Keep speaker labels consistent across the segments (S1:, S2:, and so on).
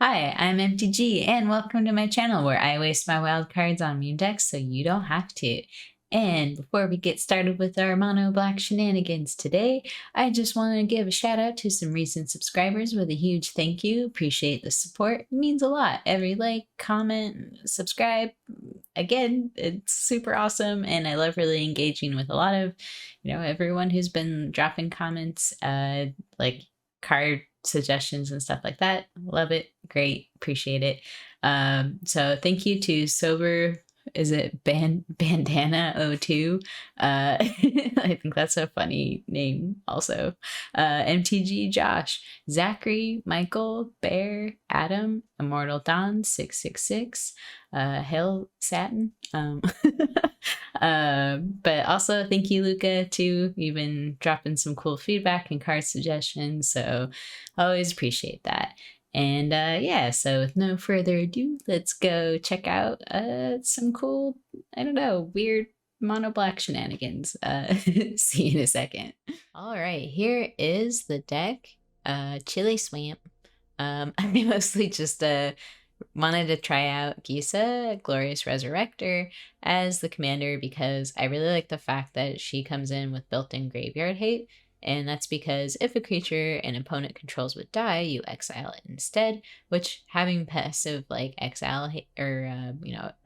S1: Hi, I'm MTG, and welcome to my channel where I waste my wild cards on meme decks so you don't have to. And before we get started with our mono black shenanigans today, I just want to give a shout out to some recent subscribers with a huge thank you. Appreciate the support. It means a lot. Every like, comment, subscribe. Again, it's super awesome, and I love really engaging with a lot of, everyone who's been dropping comments, like card suggestions and stuff like that. Love it. Great. Appreciate it. So thank you to Sober. Is it Bandana 02? I think that's a funny name also. MTG Josh, Zachary, Michael, Bear, Adam, Immortal Dawn 666, Hail Satin. But also thank you, Luca, too. You've been dropping some cool feedback and card suggestions, so I always appreciate that. And yeah, so with no further ado, let's go check out some cool, weird mono black shenanigans. See you in a second. All right, here is the deck, Chili Swamp. I mostly just wanted to try out Gisa, Glorious Resurrector, as the commander because I really like the fact that she comes in with built-in graveyard hate. And that's because if a creature an opponent controls would die, you exile it instead, which having passive like exile or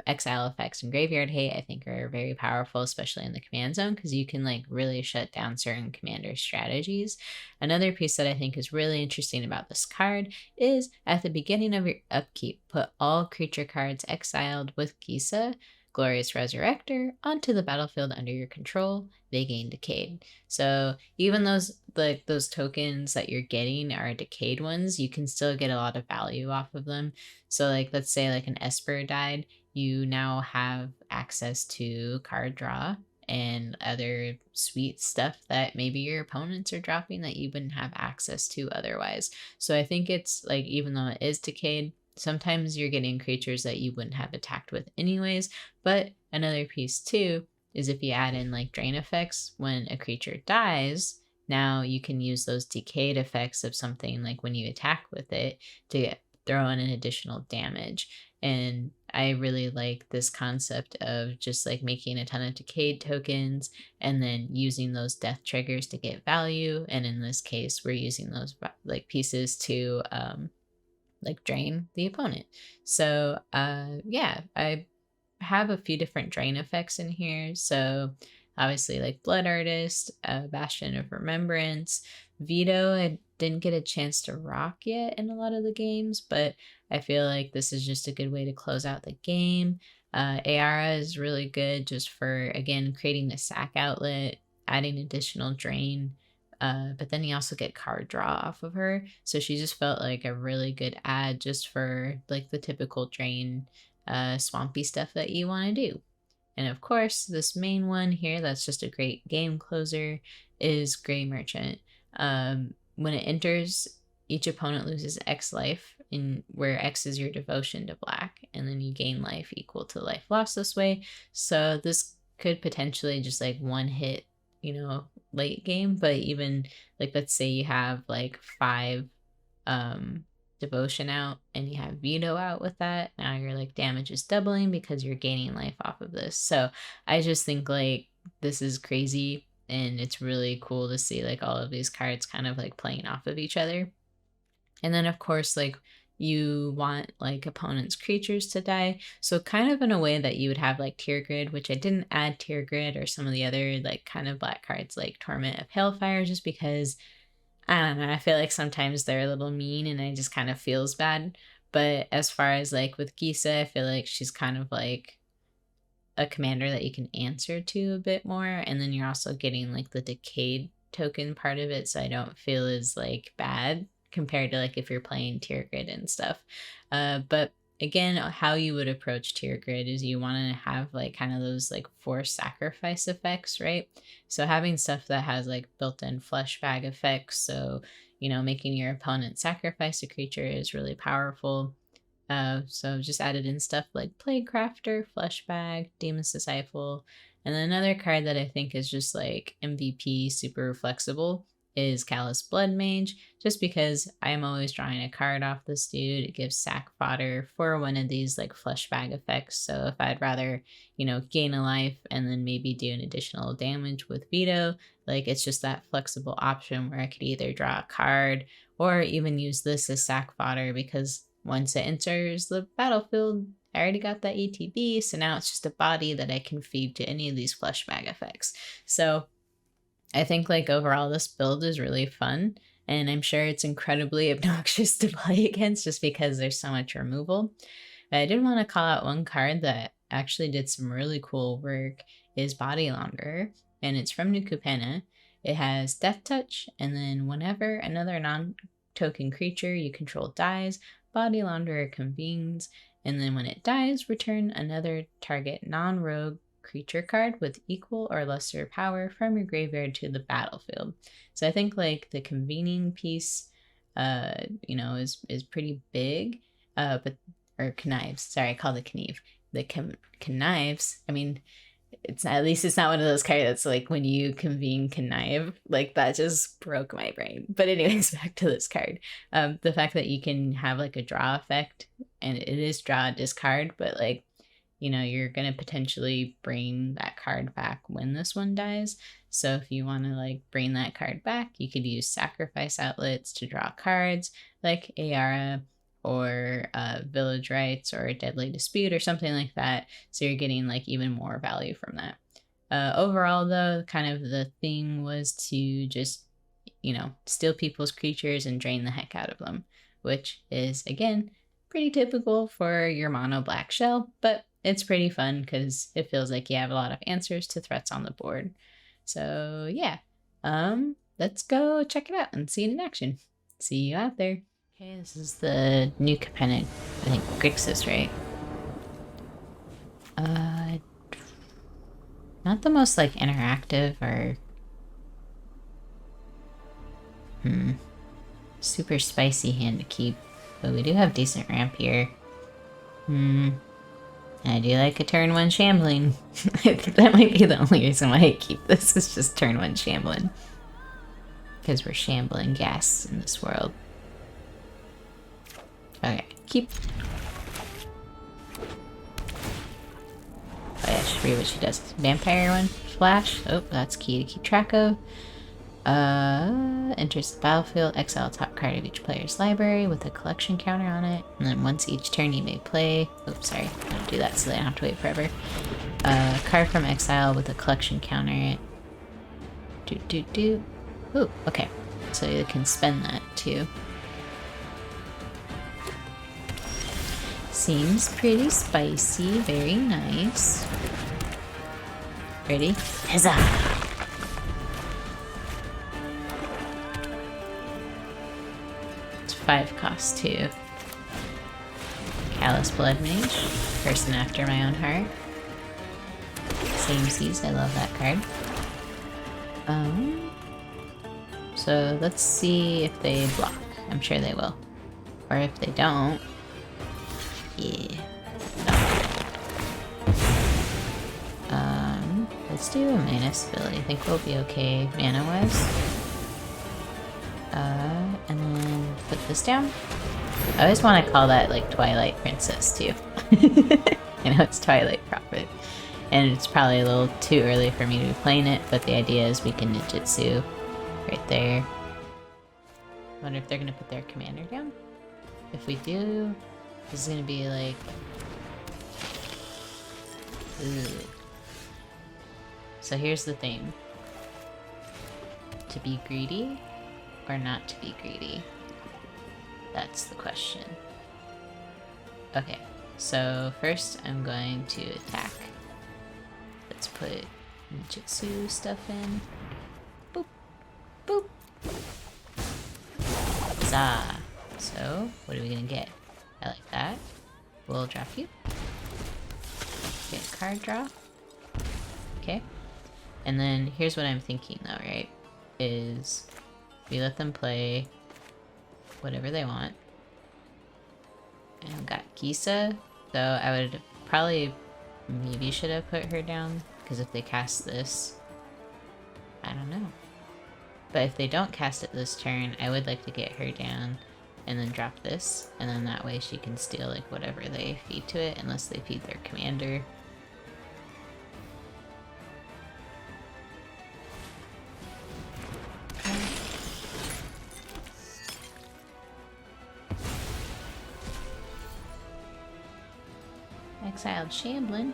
S1: exile effects and graveyard hate, I think are very powerful, especially in the command zone, because you can like really shut down certain commander strategies. Another piece that I think is really interesting about this card is at the beginning of your upkeep, put all creature cards exiled with Gisa, Glorious Resurrector, onto the battlefield under your control. They gain decayed. So even those tokens that you're getting are decayed ones, you can still get a lot of value off of them. So like let's say like an Esper died, you now have access to card draw and other sweet stuff that maybe your opponents are dropping that you wouldn't have access to otherwise. So I think it's like, even though it is decayed, sometimes you're getting creatures that you wouldn't have attacked with anyways. But another piece too is if you add in like drain effects when a creature dies, now you can use those decayed effects of something like when you attack with it to throw in an additional damage. And I really like this concept of just like making a ton of decayed tokens and then using those death triggers to get value. And in this case, we're using those like pieces to like drain the opponent. So yeah, I have a few different drain effects in here. So obviously like Blood Artist, Bastion of Remembrance, Veto. I didn't get a chance to rock yet in a lot of the games, but I feel like this is just a good way to close out the game. Ayara is really good just for, again, creating the sack outlet, adding additional drain. But then you also get card draw off of her. So she just felt like a really good add just for like the typical drain swampy stuff that you want to do. And of course, this main one here that's just a great game closer is Gray Merchant. When it enters, each opponent loses X life, where X is your devotion to black, and then you gain life equal to life lost this way. So this could potentially just like one hit, late game, but even like let's say you have like 5 devotion out and you have veto out with that, now your like damage is doubling because you're gaining life off of this. So I just think like this is crazy, and it's really cool to see like all of these cards kind of like playing off of each other. And then of course like you want like opponents' creatures to die, so kind of in a way that you would have like Tear Grid, which I didn't add Tear Grid or some of the other like kind of black cards like Torment of Hailfire, just because I don't know, I feel like sometimes they're a little mean and it just kind of feels bad. But as far as like with Gisa, I feel like she's kind of like a commander that you can answer to a bit more, and then you're also getting like the decayed token part of it, so I don't feel as like bad compared to like if you're playing Tear Grid and stuff. But again, how you would approach Tear Grid is you want to have like kind of those like forced sacrifice effects, right? So having stuff that has like built-in fleshbag effects, so making your opponent sacrifice a creature is really powerful. So just added in stuff like Plague Crafter, Fleshbag, Demon's Disciple, and then another card that I think is just like MVP super flexible is Callous Blood Mage, just because I am always drawing a card off this dude. It gives sack fodder for one of these like fleshbag effects. So if I'd rather, you know, gain a life and then maybe do an additional damage with veto, like it's just that flexible option where I could either draw a card or even use this as sack fodder, because once it enters the battlefield, I already got that ETB, so now it's just a body that I can feed to any of these fleshbag effects. So I think like overall this build is really fun, and I'm sure it's incredibly obnoxious to play against just because there's so much removal. But I did want to call out one card that actually did some really cool work, is Body Launderer, and it's from New Capenna. It has Death Touch, and then whenever another non-token creature you control dies, Body Launderer convenes, and then when it dies, return another target non-rogue creature card with equal or lesser power from your graveyard to the battlefield. So I think like the convening piece, you know, is pretty big. Or connives. Sorry, I called it Knieve. The connives. I mean, it's at least it's not one of those cards that's like when you convene connive, like that just broke my brain. But anyways, back to this card. The fact that you can have like a draw effect, and it is draw discard, but like, you know, you're gonna potentially bring that card back when this one dies. So if you want to like bring that card back, you could use sacrifice outlets to draw cards like Ayara or Village Rites or Deadly Dispute or something like that. So you're getting like even more value from that. Overall though, kind of the thing was to just, you know, steal people's creatures and drain the heck out of them, which is again pretty typical for your mono black shell, but it's pretty fun because it feels like you have a lot of answers to threats on the board. So yeah, let's go check it out and see it in action. See you out there. Okay, this is the New Capenna, I think Grixis, right? Not the most like interactive or super spicy hand to keep, but we do have decent ramp here. I do like a turn 1 shambling. I think that might be the only reason why I keep this, is just turn 1 shambling. Because we're shambling gas in this world. Okay, keep. Oh yeah, I should read what she does. Vampire one, flash. Oh, that's key to keep track of. Enters the battlefield, exile top card of each player's library with a collection counter on it, and then once each turn you may play. Oops, sorry, don't do that so they don't have to wait forever. Card from exile with a collection counter. Ooh, okay, so you can spend that too. Seems pretty spicy, very nice. Ready? Huzzah! It's 5 cost too. Callous Blood Mage, person after my own heart. Same seas, I love that card. So let's see if they block. I'm sure they will. Or if they don't. Yeah. Let's do a Manus ability. I think we'll be okay mana-wise. And then put this down. I always want to call that like Twilight Princess too. I know it's Twilight Prophet. And it's probably a little too early for me to be playing it, but the idea is we can ninjutsu right there. I wonder if they're going to put their commander down. If we do, this is going to be like... Ooh. So here's the thing. To be greedy or not to be greedy? That's the question. Okay, so first I'm going to attack. Let's put ninjutsu stuff in. Boop. Boop. Huzzah. So, what are we gonna get? I like that. We'll drop you. Get a card draw. Okay. And then here's what I'm thinking though, right? Is we let them play whatever they want. And I've got Gisa, so I would probably maybe should have put her down, because if they cast this, I don't know. But if they don't cast it this turn, I would like to get her down and then drop this, and then that way she can steal like whatever they feed to it, unless they feed their commander. Exiled Shamblin.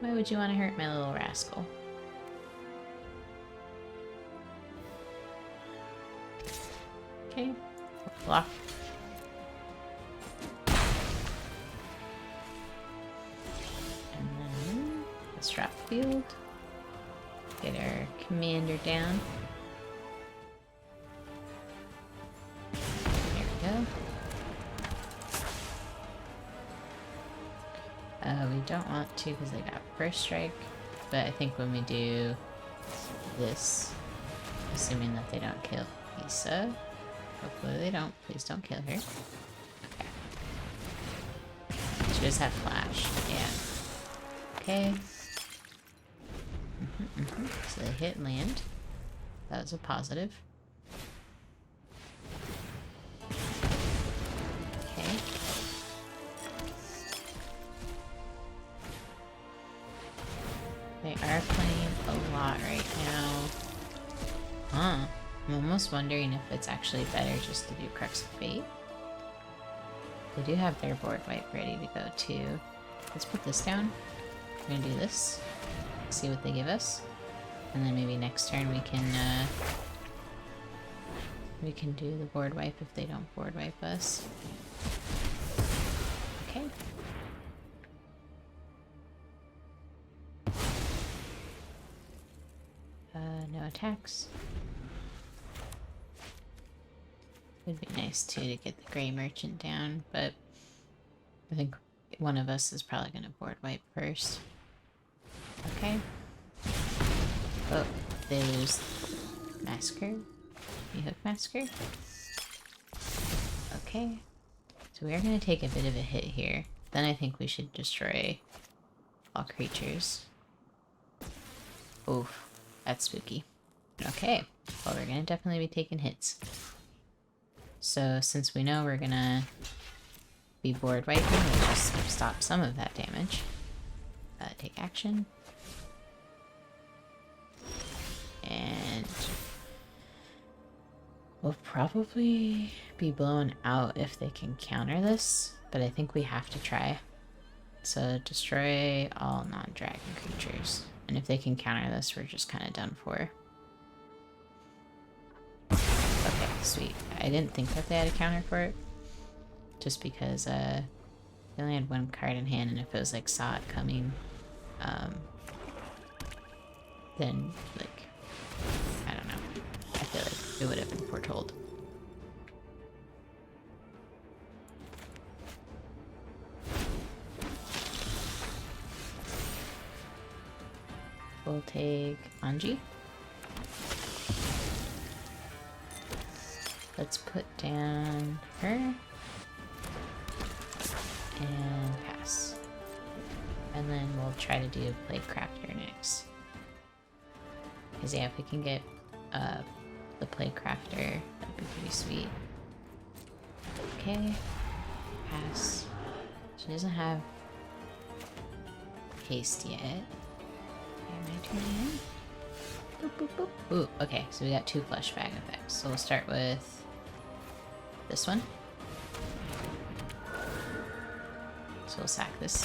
S1: Why would you want to hurt my little rascal? Okay, block. And then let's drop field. Get our commander down. There we go. We don't want to because they got first strike, but I think when we do this, assuming that they don't kill Lisa, hopefully they don't, please don't kill her. Okay. She does have flash, yeah. Okay. So they hit land. That was a positive. Okay. They are playing a lot right now. Huh. I'm almost wondering if it's actually better just to do Crux of Fate. They do have their board wipe ready to go too. Let's put this down. We're gonna do this. See what they give us. And then maybe next turn we can do the board wipe if they don't board wipe us. Okay. No attacks. Would be nice too to get the Grey Merchant down, but I think one of us is probably gonna board wipe first. Okay. Oh, they lose Massacre. You hook Massacre. Okay. So we are gonna take a bit of a hit here. Then I think we should destroy all creatures. Oof. That's spooky. Okay, well we're gonna definitely be taking hits. So since we know we're gonna be board wiping, we'll just stop some of that damage. Take action. And we'll probably be blown out if they can counter this, but I think we have to try. So destroy all non-dragon creatures. And if they can counter this, we're just kind of done for. Okay, sweet. I didn't think that they had a counter for it. Just because they only had one card in hand, and if it was like saw it coming, then like, I don't know. I feel like it would have been foretold. We'll take Anji. Let's put down her. And pass. And then we'll try to do Play Crafter next. Because yeah, if we can get the Play Crafter, that'd be pretty sweet. Okay. Pass. She doesn't have haste yet. My turn again. Boop, boop, boop. Ooh, okay, so we got 2 fleshbag effects. So we'll start with this one. So we'll sack this.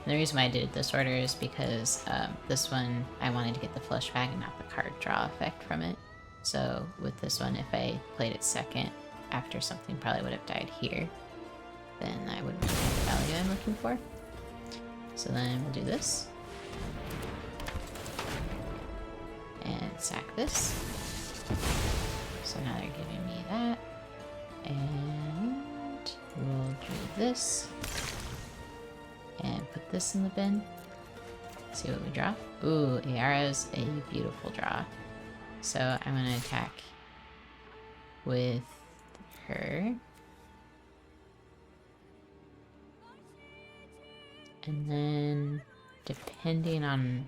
S1: And the reason why I did this order is because this one, I wanted to get the fleshbag and not the card draw effect from it. So with this one, if I played it second after something probably would have died here, then I wouldn't get the value I'm looking for. So then we'll do this. And sack this. So now they're giving me that. And we'll do this. And put this in the bin. See what we draw. Ooh, Ayara's a beautiful draw. So I'm going to attack with her. And then depending on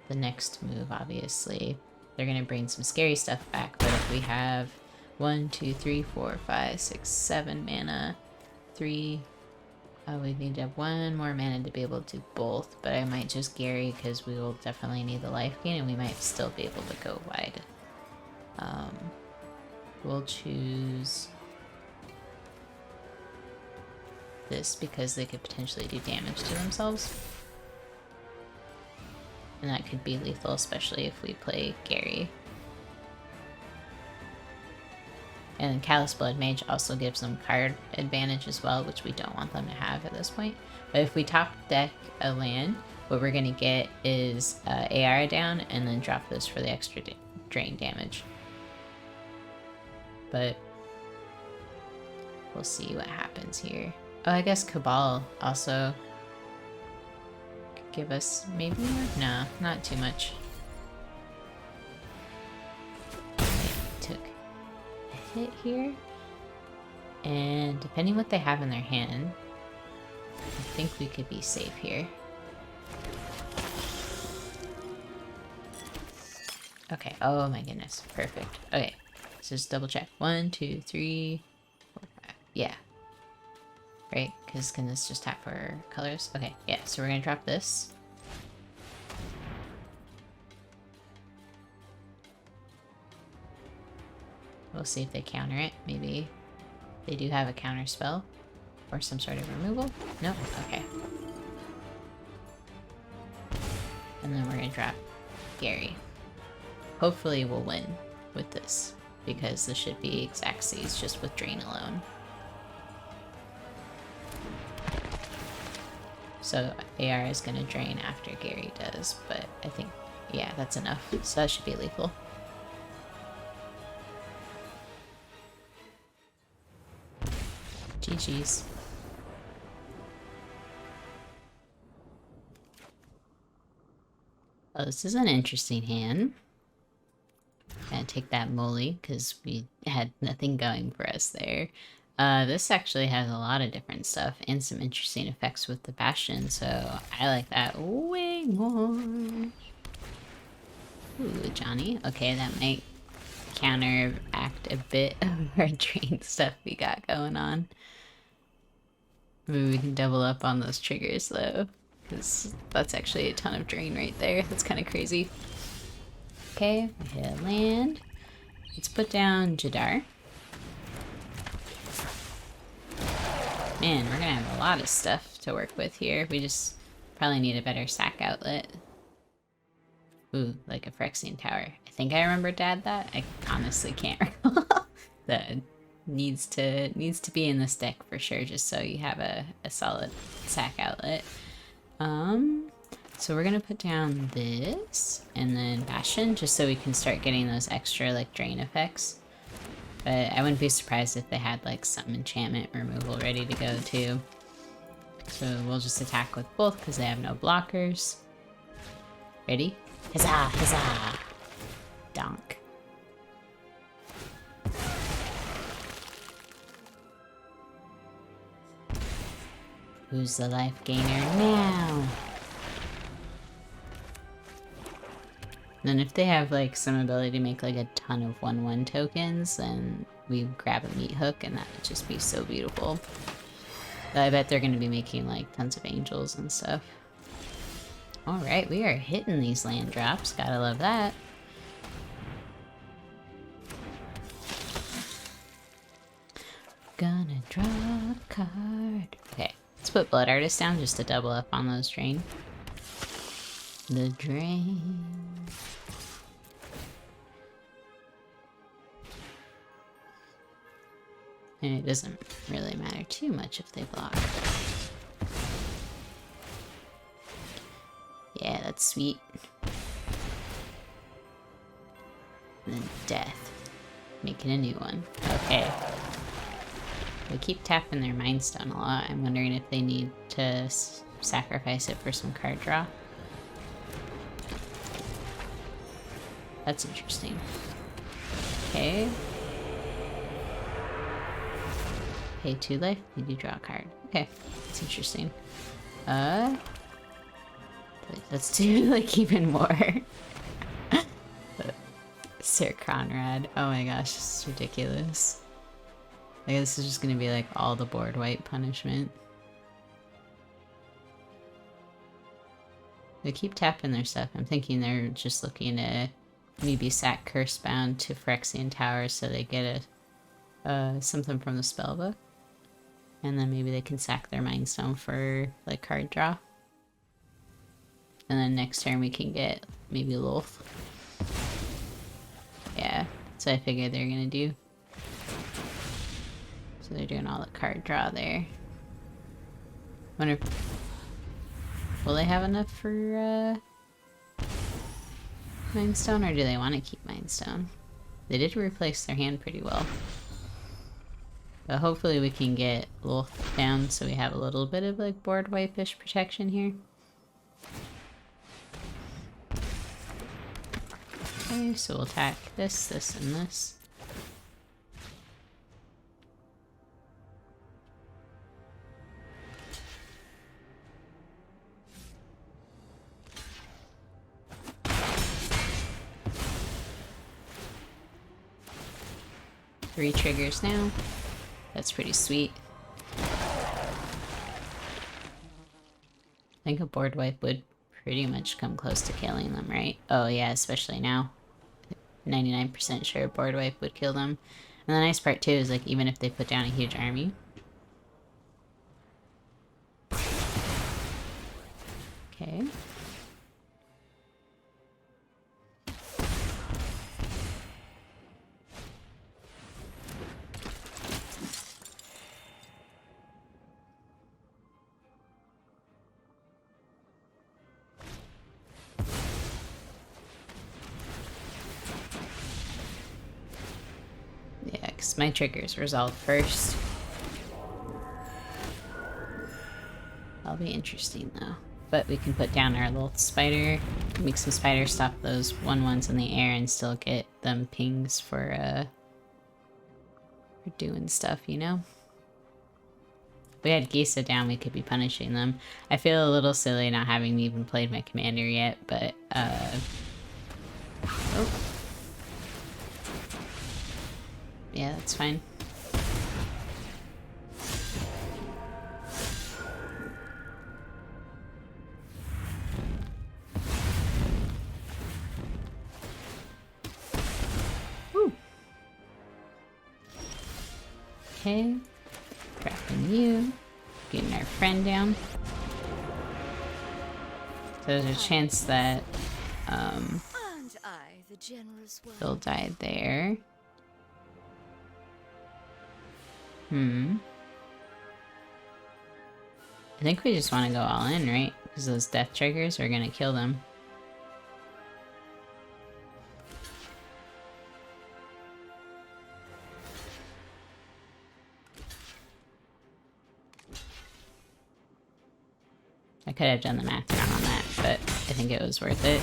S1: the next move, obviously, they're gonna bring some scary stuff back. But if we have 1, 2, 3, 4, 5, 6, 7 mana, 3. We need to have 1 more mana to be able to do both, but I might just Gary because we will definitely need the life gain and we might still be able to go wide. We'll choose this because they could potentially do damage to themselves. And that could be lethal, especially if we play Gary. And Callous Blood Mage also gives them card advantage as well, which we don't want them to have at this point. But if we top deck a land, what we're going to get is AR down and then drop this for the extra drain damage. But we'll see what happens here. Oh, I guess Cabal also could give us maybe more? No, not too much. Hit here, and depending what they have in their hand, I think we could be safe here. Okay, oh my goodness, perfect. Okay, so just double check. 1, 2, 3, 4, 5. Yeah, right, because can this just tap for colors? Okay, yeah, so we're gonna drop this. We'll see if they counter it. Maybe they do have a counter spell or some sort of removal. No? Okay. And then we're gonna drop Gary. Hopefully we'll win with this because this should be exact C's just with Drain alone. So AR is gonna drain after Gary does, but I think, yeah, that's enough. So that should be lethal. GG's. Oh, this is an interesting hand. Gonna take that Molly because we had nothing going for us there. This actually has a lot of different stuff and some interesting effects with the Bastion, so I like that way more. Ooh, Johnny. Okay, that might counteract a bit of our drain stuff we got going on. Maybe we can double up on those triggers though, because that's actually a ton of drain right there. That's kind of crazy. Okay, we hit land. Let's put down Jadar. Man, we're gonna have a lot of stuff to work with here. We just probably need a better sack outlet. Ooh, like a Phyrexian Tower. I think I remember Dad that. I honestly can't recall. That needs to be in this deck for sure, just so you have a solid sack outlet. So we're gonna put down this and then Bastion just so we can start getting those extra like drain effects. But I wouldn't be surprised if they had like some enchantment removal ready to go too. So we'll just attack with both because they have no blockers. Ready? Huzzah! Huzzah! Donk. Who's the life gainer now? Then if they have like some ability to make like a ton of 1/1 tokens, then we grab a meat hook and that would just be so beautiful. But I bet they're going to be making like tons of angels and stuff. Alright, we are hitting these land drops. Gotta love that. Gonna draw a card. Okay, let's put Blood Artist down just to double up on those drain. The drain. And it doesn't really matter too much if they block. Yeah, that's sweet. And then death. Making a new one. Okay. They keep tapping their Mind Stone a lot. I'm wondering if they need to sacrifice it for some card draw. That's interesting. Okay. Pay 2 life, you do draw a card. Okay, that's interesting. Let's do like even more. Sir Conrad. Oh my gosh, this is ridiculous. Like this is just gonna be like all the board wipe punishment. They keep tapping their stuff. I'm thinking they're just looking to maybe sack Cursebound to Phyrexian Tower so they get something from the spellbook. And then maybe they can sack their Mind Stone for like card draw. And then next turn we can get maybe Lolth. Yeah, that's what I figured they're gonna do. So they're doing all the card draw there. Wonder if, will they have enough for Mind Stone, or do they want to keep Mind Stone? They did replace their hand pretty well. But hopefully we can get Lolth down so we have a little bit of like board wipe-ish protection here. Okay, so we'll attack this, this, and this. Three triggers now. That's pretty sweet. I think a board wipe would pretty much come close to killing them, right? Oh yeah, especially now. 99% sure board wipe would kill them. And the nice part too is like even if they put down a huge army. Okay. My triggers resolve first. That'll be interesting though. But we can put down our little spider, make some spiders stop those 1/1s in the air and still get them pings for doing stuff, you know? If we had Gisa down, we could be punishing them. I feel a little silly not having even played my commander yet, but oh. Yeah, that's fine. Woo. Okay. Dropping you. Getting our friend down. So there's a chance that they'll die there. I think we just want to go all in, right? Because those death triggers are going to kill them. I could have done the math wrong on that, but I think it was worth it.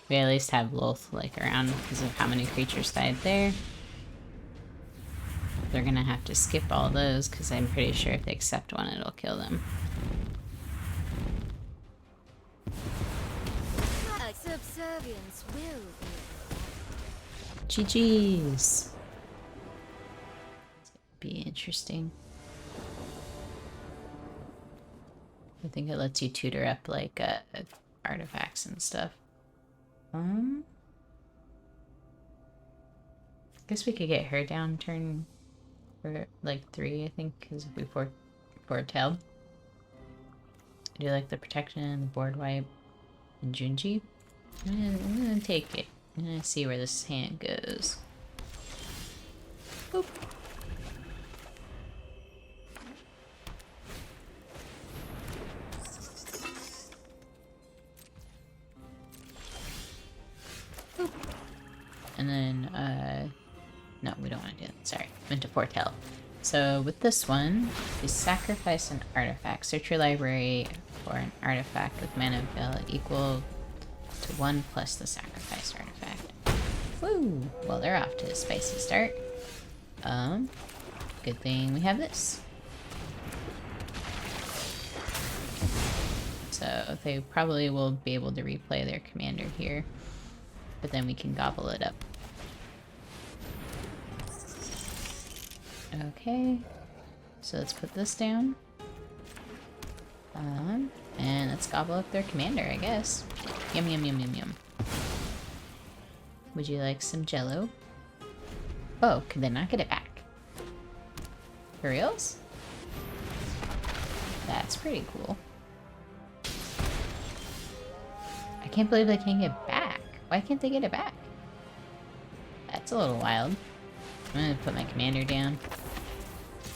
S1: We at least have Lolth like around because of how many creatures died there. They're gonna have to skip all those because I'm pretty sure if they accept one, it'll kill them. Subservience will GG's. Be interesting. I think it lets you tutor up like artifacts and stuff. Guess we could get her down turn for like 3, I think, because if we foretell. I do like the protection, the board wipe, and Junji. I'm gonna take it. I'm gonna see where this hand goes. Boop. Boop. And then, no, we don't want to do that. Sorry, meant to foretell. So with this one, you sacrifice an artifact. Search your library for an artifact with mana avail equal to 1 plus the sacrificed artifact. Woo! Well, they're off to a spicy start. Good thing we have this. So they probably will be able to replay their commander here. But then we can gobble it up. Okay. So let's put this down. And let's gobble up their commander, I guess. Yum, yum, yum, yum, yum. Would you like some jello? Oh, could they not get it back? For reals? That's pretty cool. I can't believe they can't get it back. Why can't they get it back? That's a little wild. I'm gonna put my commander down.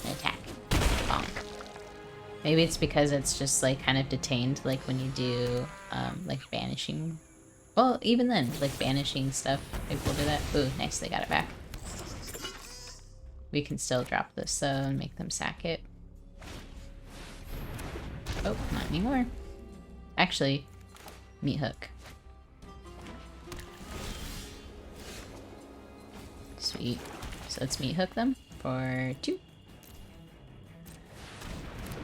S1: And attack. Bonk. Maybe it's because it's just like kind of detained, like when you do like banishing. Well, even then, like banishing stuff, maybe we'll do that. Ooh, nice, they got it back. We can still drop this though and make them sack it. Oh, not anymore. Actually, meat hook. Sweet. So let's meat hook them for 2.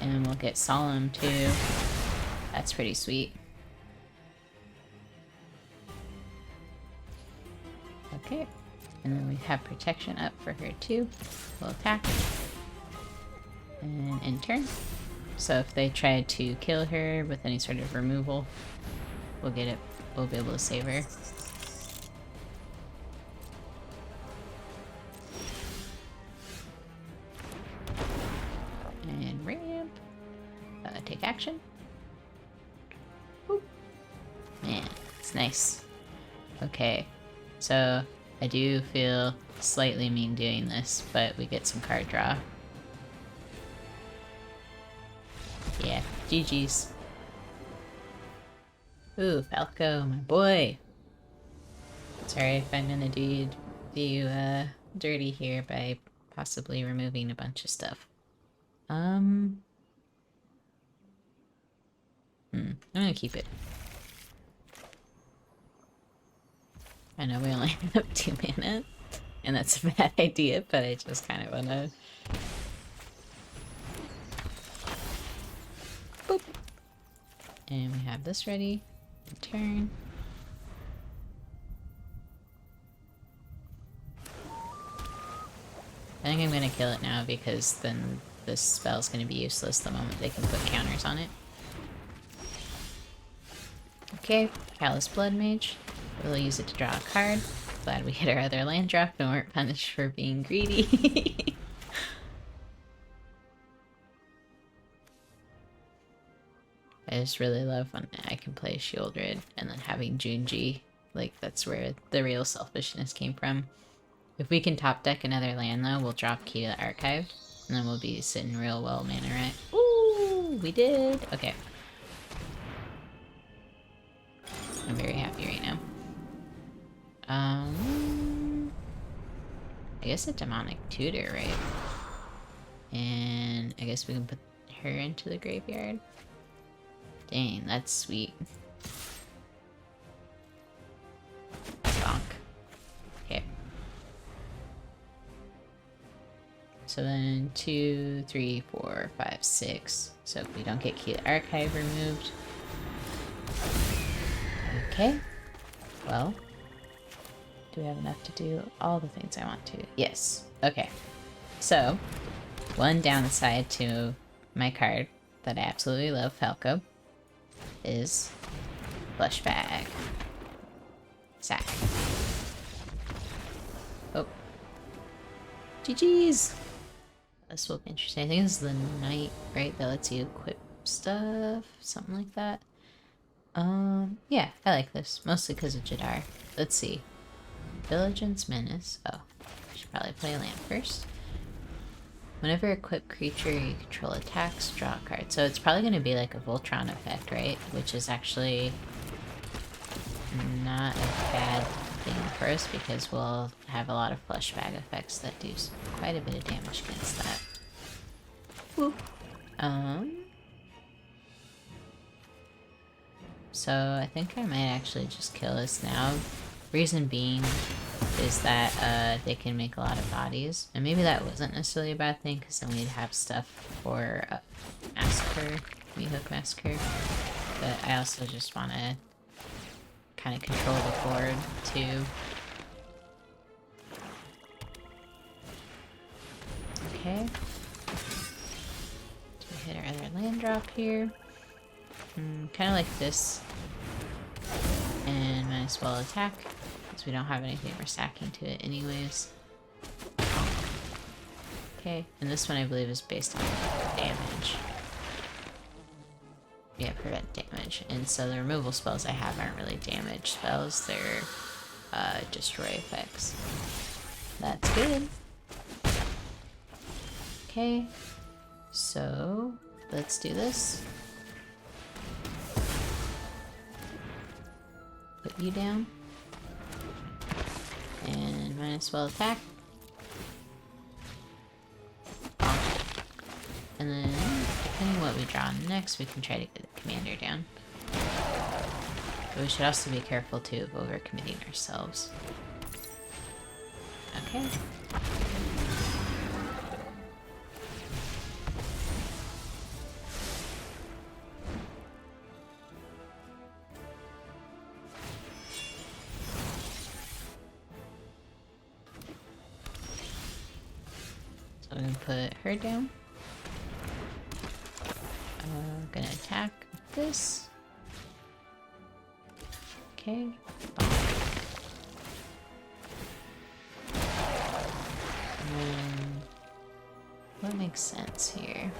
S1: And we'll get Solemn too. That's pretty sweet. Okay. And then we have protection up for her too. We'll attack. And in turn. So if they try to kill her with any sort of removal, we'll get it. We'll be able to save her. And ramp. Take action. Whoop. Man, it's nice. Okay, so I do feel slightly mean doing this, but we get some card draw. Yeah, GG's. Ooh, Falco, my boy. Sorry if I'm gonna do you dirty here by possibly removing a bunch of stuff. I'm gonna keep it. I know we only have 2 mana, and that's a bad idea, but I just kind of wanna... Boop! And we have this ready. Turn. I think I'm gonna kill it now because then this spell's gonna be useless the moment they can put counters on it. Okay, Callous Blood Mage. We'll use it to draw a card. Glad we hit our other land drop and weren't punished for being greedy. I just really love when I can play Shieldred and then having Junji. Like, that's where the real selfishness came from. If we can top deck another land though, we'll drop Key to the Archive. And then we'll be sitting real well mana right. Ooh, we did! Okay. I'm very happy right now. I guess a Demonic Tutor, right? And I guess we can put her into the graveyard. Dang, that's sweet. Bonk. Okay. So then 2, 3, 4, 5, 6. So if we don't get Key to Archive removed. Okay. Well. Do we have enough to do all the things I want to? Yes. Okay. So, one downside to my card that I absolutely love, Falco, is fleshbag. Sack. Oh. GG's! This will be interesting. I think this is the knight, right? That lets you equip stuff. Something like that. Yeah, I like this. Mostly because of Jadar. Let's see. Diligence Menace. Oh, I should probably play a land first. Whenever equipped creature you control attacks, draw a card. So it's probably going to be like a Voltron effect, right? Which is actually not a bad thing for us because we'll have a lot of fleshbag effects that do quite a bit of damage against that. Whoop. So I think I might actually just kill this now. Reason being is that they can make a lot of bodies. And maybe that wasn't necessarily a bad thing because then we'd have stuff for Massacre, Meat Hook Massacre. but I also just want to kind of control the board too. Okay. Do we hit our other land drop here? Kind of like this. And might as well attack, because we don't have anything we're stacking to it anyways. Okay, and this one I believe is based on damage. Yeah, prevent damage. And so the removal spells I have aren't really damage spells, they're destroy effects. That's good. Okay, so let's do this. Put you down. And might as well attack. And then, depending what we draw next, we can try to get the commander down. But we should also be careful too of overcommitting ourselves. Okay. So I'm gonna put her down. Gonna attack with this. Okay. What makes sense here?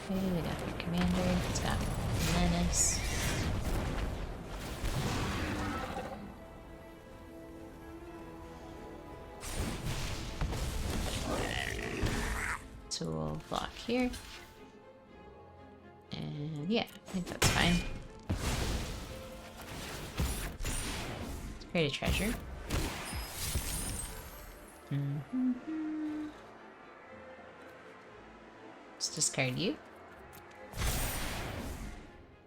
S1: Okay, we got your commander. It's got menace. So we'll block here. And yeah, I think that's fine. Let's create a treasure. Let's discard you.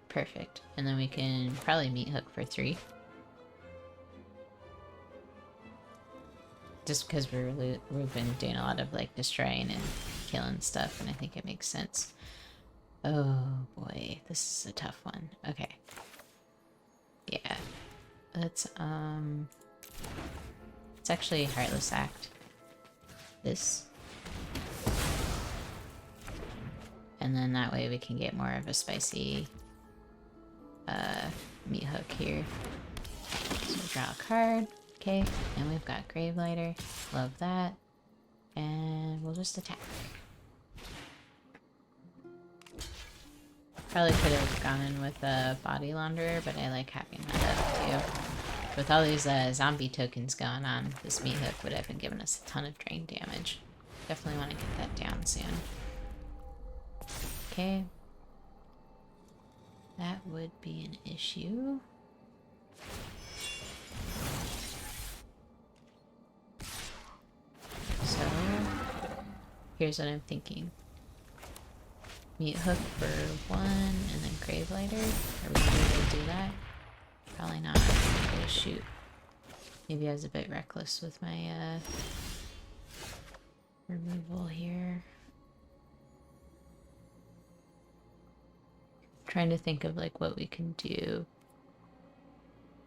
S1: Perfect. And then we can probably meat hook for 3. Just because we've been doing a lot of like destroying and killing stuff, and I think it makes sense. Oh boy, this is a tough one. Okay. Yeah. Let's it's actually Heartless Act. This. And then that way we can get more of a spicy meat hook here. So draw a card. Okay, and we've got Gravelighter. Love that. And we'll just attack. Probably could have gone in with a Body Launderer, but I like having that up too. With all these zombie tokens going on, this meat hook would have been giving us a ton of drain damage. Definitely want to get that down soon. Okay. That would be an issue. So, here's what I'm thinking. Meat hook for 1, and then Gravelighter. Are we gonna be able to do that? Probably not. Oh shoot. Maybe I was a bit reckless with my removal here. Trying to think of like what we can do.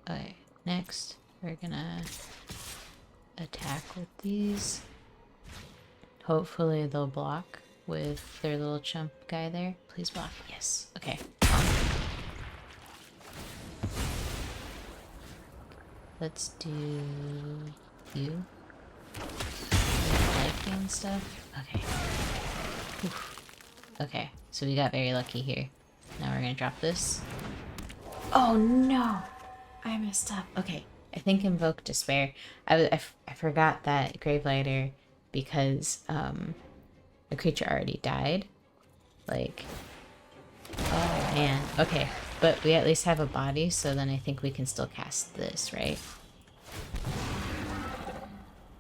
S1: Okay, next we're gonna attack with these. Hopefully they'll block with their little chump guy there. Please block. Yes. Okay. Let's do you. Life gain stuff. Okay. Oof. Okay. So we got very lucky here. Now we're gonna drop this. Oh no! I messed up. Okay. I think Invoke Despair. I forgot that Gravelighter, because the creature already died. Like, oh man. Okay, but we at least have a body, so then I think we can still cast this, right?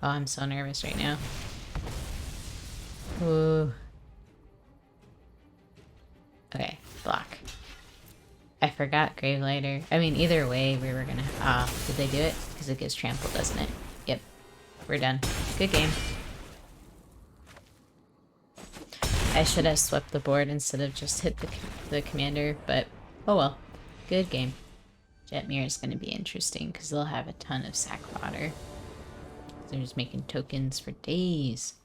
S1: Oh, I'm so nervous right now. Ooh. Okay, block. I forgot Gravelighter. I mean, either way, we were gonna... Ah, did they do it? Because it gets trampled, doesn't it? Yep. We're done. Good game. I should have swept the board instead of just hit the commander, but oh well. Good game. Jetmir is going to be interesting because they'll have a ton of sack fodder. They're just making tokens for days.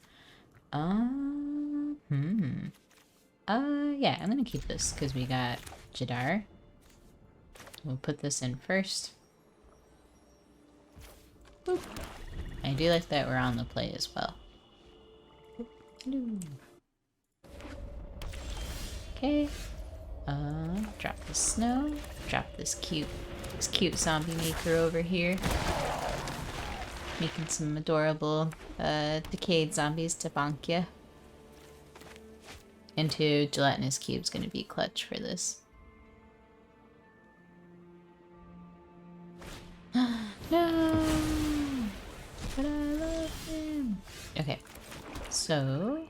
S1: Yeah, I'm gonna keep this because we got Jadar. We'll put this in first. Boop. I do like that we're on the play as well. Okay. Drop the snow. Drop this cute zombie maker over here. Making some adorable decayed zombies to bonk ya. Into gelatinous cube's gonna be clutch for this. No! But I love him! Okay. So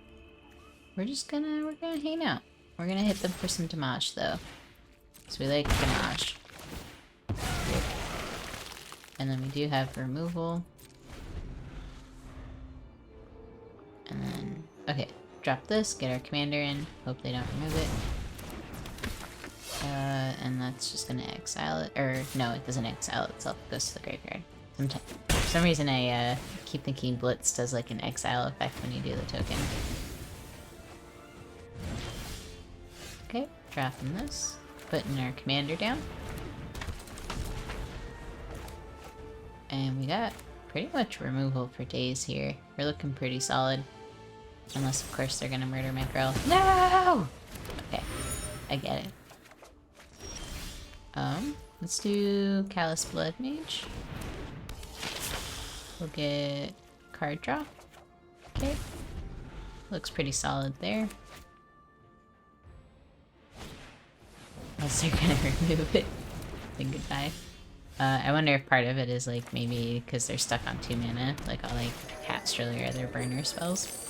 S1: we're gonna hang out. We're gonna hit them for some damage though. So we like damage. And then we do have removal. And then, okay, drop this, get our commander in, hope they don't remove it. And that's just gonna exile it, or no, it doesn't exile itself, it goes to the graveyard. For some reason I keep thinking Blitz does like an exile effect when you do the token. Okay, dropping this, putting our commander down. And we got pretty much removal for days here. We're looking pretty solid. Unless, of course, they're gonna murder my girl. No! Okay, I get it. Let's do Callous Blood Mage. We'll get card draw. Okay. Looks pretty solid there. Unless they're gonna remove it. Then goodbye. I wonder if part of it is like maybe because they're stuck on 2 mana, like all like Catstrel or other burner spells.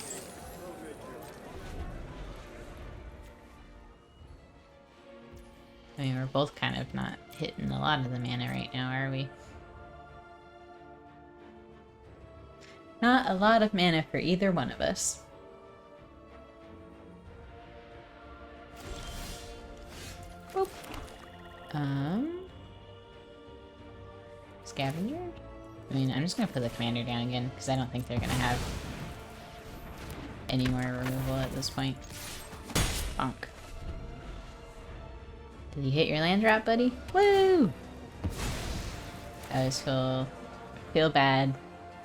S1: I mean, we're both kind of not hitting a lot of the mana right now, are we? Not a lot of mana for either one of us. Boop. Scavenger? I mean, I'm just gonna put the commander down again, because I don't think they're gonna have any more removal at this point. Bonk. Did you hit your land drop, buddy? Woo! I always feel bad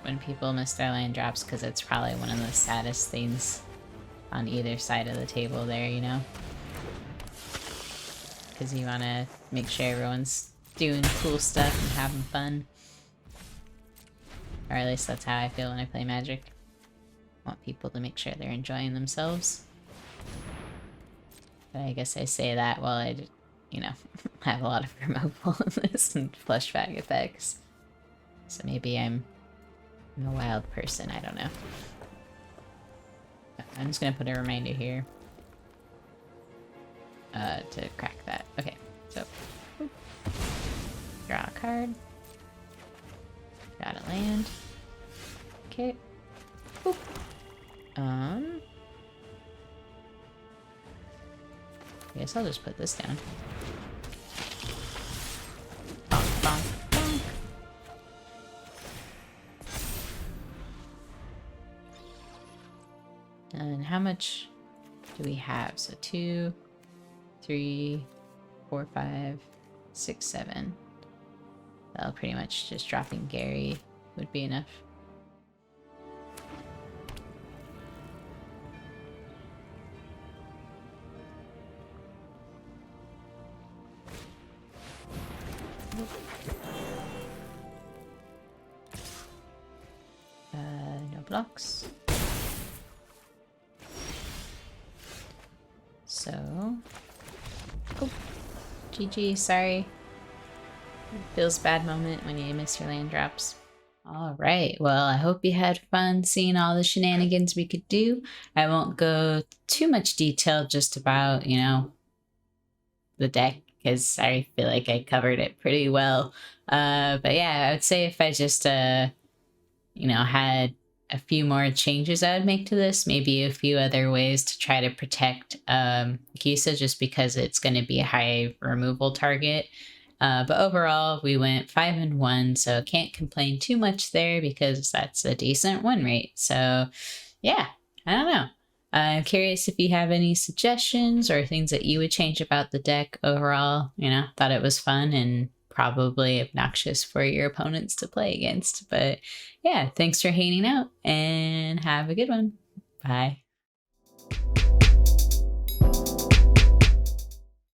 S1: when people miss their land drops, because it's probably one of the saddest things on either side of the table there, you know? Because you want to make sure everyone's doing cool stuff and having fun. Or at least that's how I feel when I play Magic. I want people to make sure they're enjoying themselves. But I guess I say that while I, you know, have a lot of removal in this and fleshbag effects. So maybe I'm a wild person, I don't know. I'm just gonna put a reminder here. To crack that. Okay, so boop. Draw a card. Got a land. Okay. Boop. I guess I'll just put this down. Bonk, bonk, bonk. And how much do we have? So 2, 3, 4, 5, 6, 7. That'll pretty much just dropping Gary would be enough. No blocks. So, oh, GG, sorry. Feels bad moment when you miss your land drops. Alright, well, I hope you had fun seeing all the shenanigans we could do. I won't go too much detail just about, you know, the deck, because I feel like I covered it pretty well. But yeah, I would say if I just, you know, had a few more changes I would make to this, maybe a few other ways to try to protect Kisa, just because it's going to be a high removal target. But overall, we went 5-1, so can't complain too much there because that's a decent win rate. So yeah, I don't know. I'm curious if you have any suggestions or things that you would change about the deck overall. Thought it was fun and probably obnoxious for your opponents to play against. But yeah, thanks for hanging out and have a good one. Bye.